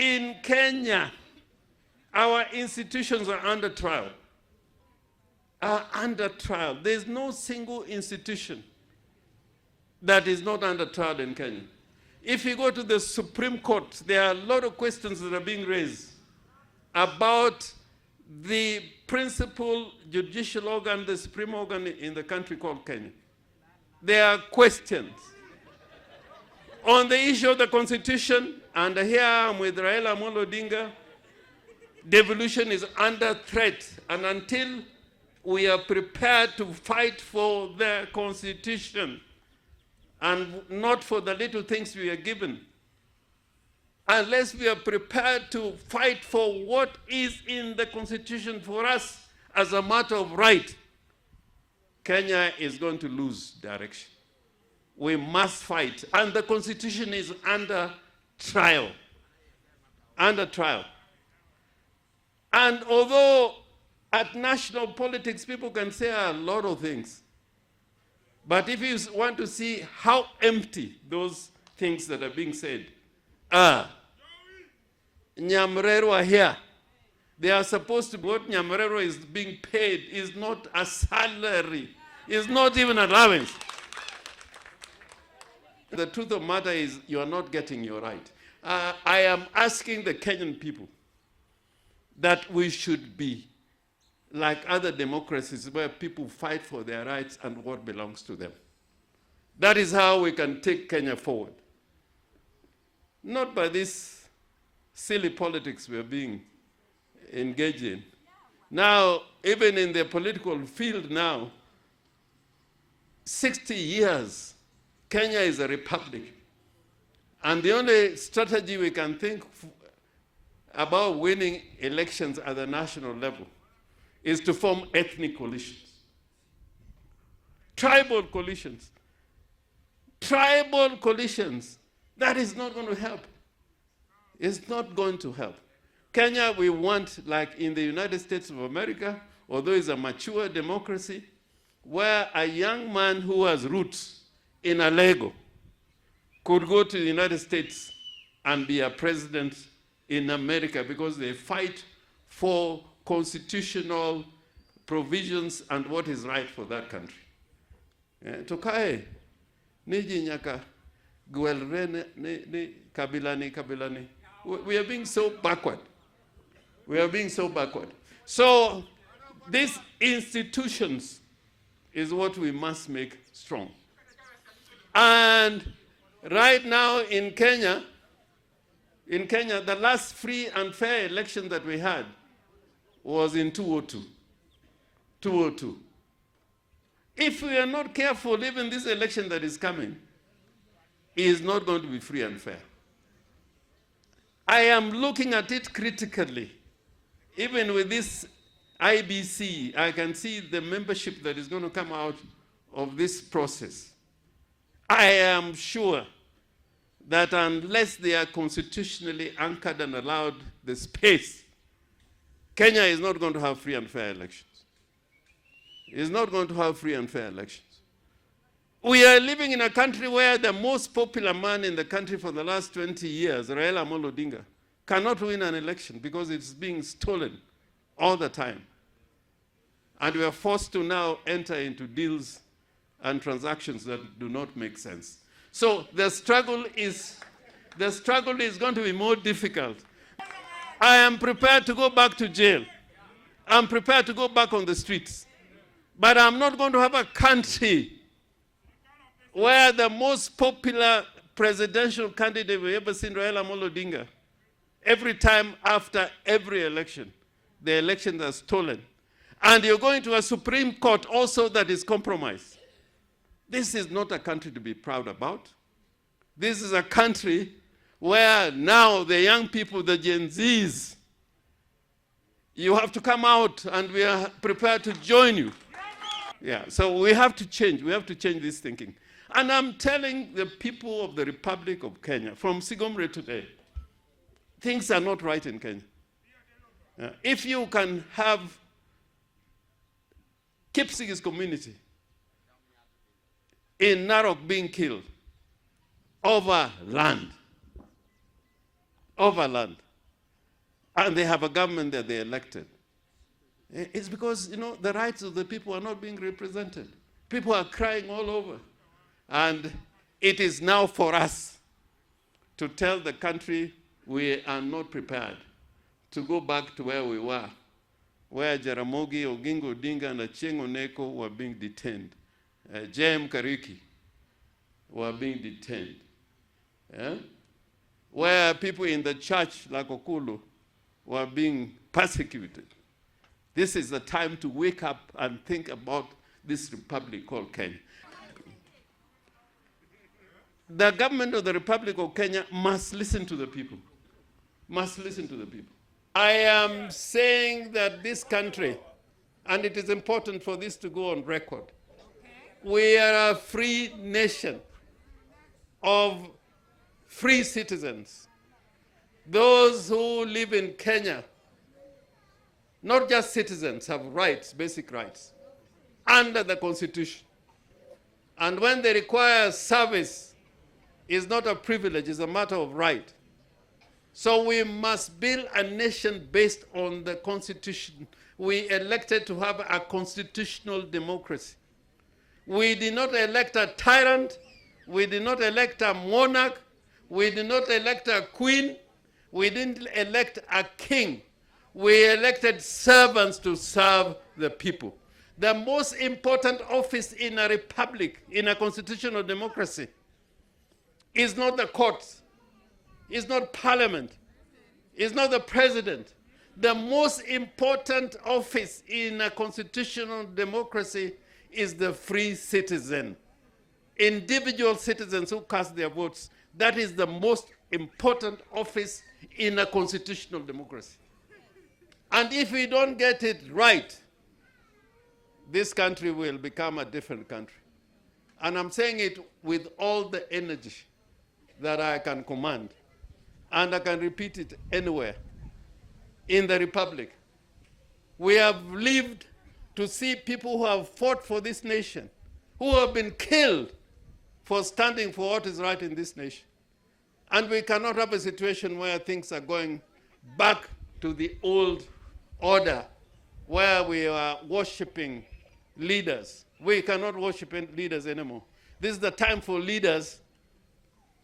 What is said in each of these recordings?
In Kenya, our institutions are under trial. There's no single institution that is not under trial in Kenya. If you go to the Supreme Court, there are a lot of questions that are being raised about the principal judicial organ, the supreme organ in the country called Kenya. There are questions. On the issue of the Constitution, and here I'm with Raila Odinga, devolution is under threat. And until we are prepared to fight for the Constitution and not for the little things we are given, unless we are prepared to fight for what is in the Constitution for us as a matter of right, Kenya is going to lose direction. We must fight. And the Constitution is under trial. Under trial. And although at national politics people can say a lot of things, but if you want to see how empty those things that are being said are, Nyamrero are here. They are supposed to, what Nyamrero is being paid is not a salary. It's not even allowance. The truth of the matter is you are not getting your right. I am asking the Kenyan people that we should be like other democracies where people fight for their rights and what belongs to them. That is how we can take Kenya forward. Not by this silly politics we are being engaged in. Now, even in the political field now, 60 years, Kenya is a republic. And the only strategy we can think about winning elections at the national level is to form ethnic coalitions. Tribal coalitions. Tribal coalitions. That is not going to help. It's not going to help. Kenya, we want, like in the United States of America, although it's a mature democracy, where a young man who has roots in a Lego could go to the United States and be a president in America because they fight for constitutional provisions and what is right for that country. Tokae, niji nyaka gwelre ni kabilani. We are being so backward. We are being so backward. So these institutions is what we must make strong. And right now in Kenya, the last free and fair election that we had was in 2002. 2002. If we are not careful, even this election that is coming is not going to be free and fair. I am looking at it critically. Even with this IBC, I can see the membership that is going to come out of this process. I am sure that unless they are constitutionally anchored and allowed the space, Kenya is not going to have free and fair elections. It's not going to have free and fair elections. We are living in a country where the most popular man in the country for the last 20 years, Raila Odinga, cannot win an election because it's being stolen all the time. And we are forced to now enter into deals and transactions that do not make sense. So the struggle is going to be more difficult. I am prepared to go back to jail. I'm prepared to go back on the streets. But I'm not going to have a country where the most popular presidential candidate we've ever seen, Raila Odinga, every time after every election, the elections are stolen. And you're going to a Supreme Court also that is compromised. This is not a country to be proud about. This is a country where now the young people, the Gen Zs, you have to come out and we are prepared to join you. Yeah, so we have to change. We have to change this thinking. And I'm telling the people of the Republic of Kenya, from Sigomre today, things are not right in Kenya. If you can have Kipsigis community in Narok being killed over land, and they have a government that they elected. It's because, the rights of the people are not being represented. People are crying all over. And it is now for us to tell the country we are not prepared to go back to where we were, where Jaramogi, Oginga Odinga, and Achieng' Oneko were being detained. J.M. Kariki were being detained. Yeah? Where people in the church, like Okulu, were being persecuted. This is the time to wake up and think about this republic called Kenya. The government of the Republic of Kenya must listen to the people. Must listen to the people. I am saying that this country, and it is important for this to go on record, we are a free nation of free citizens. Those who live in Kenya, not just citizens, have rights, basic rights, under the Constitution. And when they require service, it's not a privilege, it's a matter of right. So we must build a nation based on the Constitution. We elected to have a constitutional democracy. We did not elect a tyrant. We did not elect a monarch. We did not elect a queen. We didn't elect a king. We elected servants to serve the people. The most important office in a republic, in a constitutional democracy, is not the courts, is not parliament, is not the president. The most important office in a constitutional democracy is the free citizen. Individual citizens who cast their votes. That is the most important office in a constitutional democracy. And if we don't get it right, this country will become a different country. And I'm saying it with all the energy that I can command. And I can repeat it anywhere in the Republic. We have lived to see people who have fought for this nation, who have been killed for standing for what is right in this nation. And we cannot have a situation where things are going back to the old order, where we are worshiping leaders. We cannot worship leaders anymore. This is the time for leaders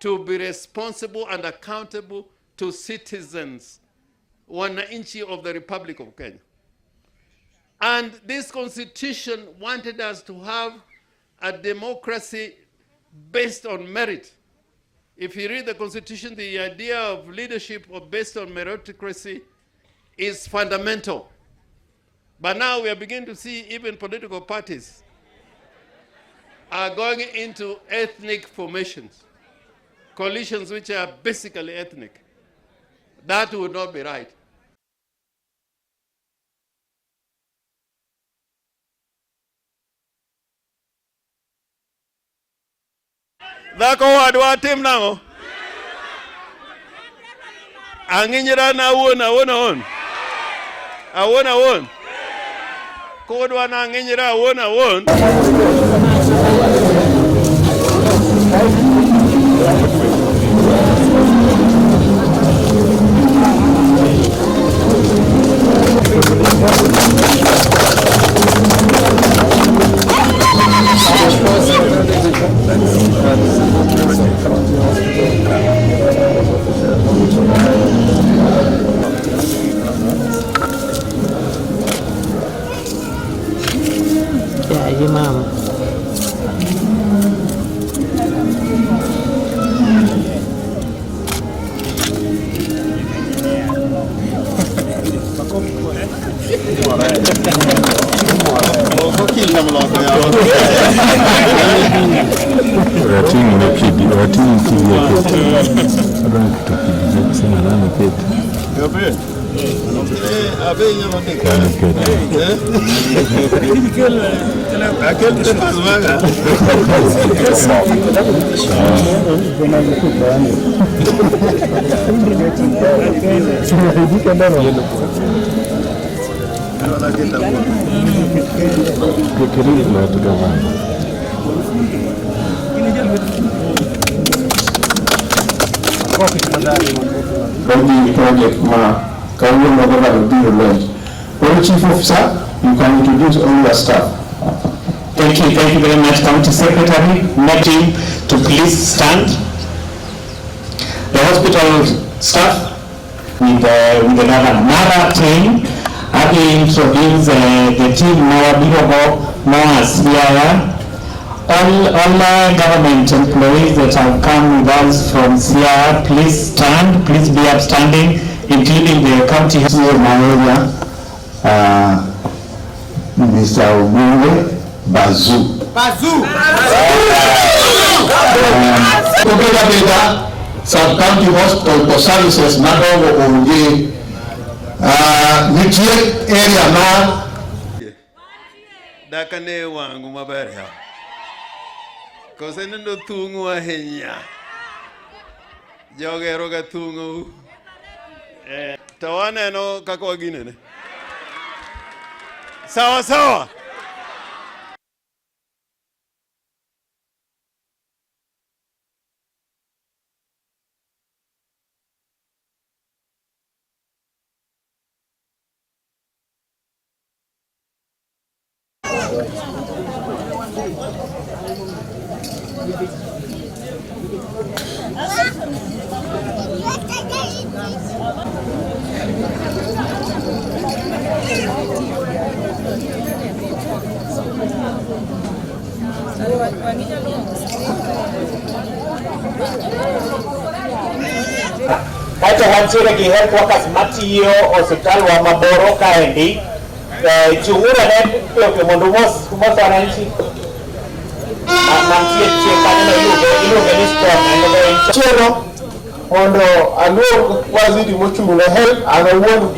to be responsible and accountable to citizens, wananchi of the Republic of Kenya. And this constitution wanted us to have a democracy based on merit. If you read the constitution, the idea of leadership based on meritocracy is fundamental. But now we are beginning to see even political parties are going into ethnic formations, coalitions which are basically ethnic. That would not be right. Dako wadwa tim nango. Anginyira na awon. Awon. Kodwa na anginyira awon. Ya, mama. Project ma Well, Chief Officer, you can introduce all your staff. Thank you very much, County Secretary. Meeting to please stand. The hospital staff with the governor. Mara team, I will introduce the team more as here. All government employees that have come with us from Sierra, please stand, please be upstanding, including the county Manyora, Mr. Orengo, Bazoo. Sub-county hospital for services, Nadogo Onge, Nitie area now. Dakane wangu maberha. Kose nendo tungu ahenya. Jogero ga tungu. Tawane no kako wagine ne. Sawa sawa. Kaito wantiere gi health workers matiyo hospital wa Maboro kaendi. Chungura ne pioke mondo mos wananchi. Mantie chekane iluonge ni storm. Chero mondo aluong waziri mochung' ne health, an awuon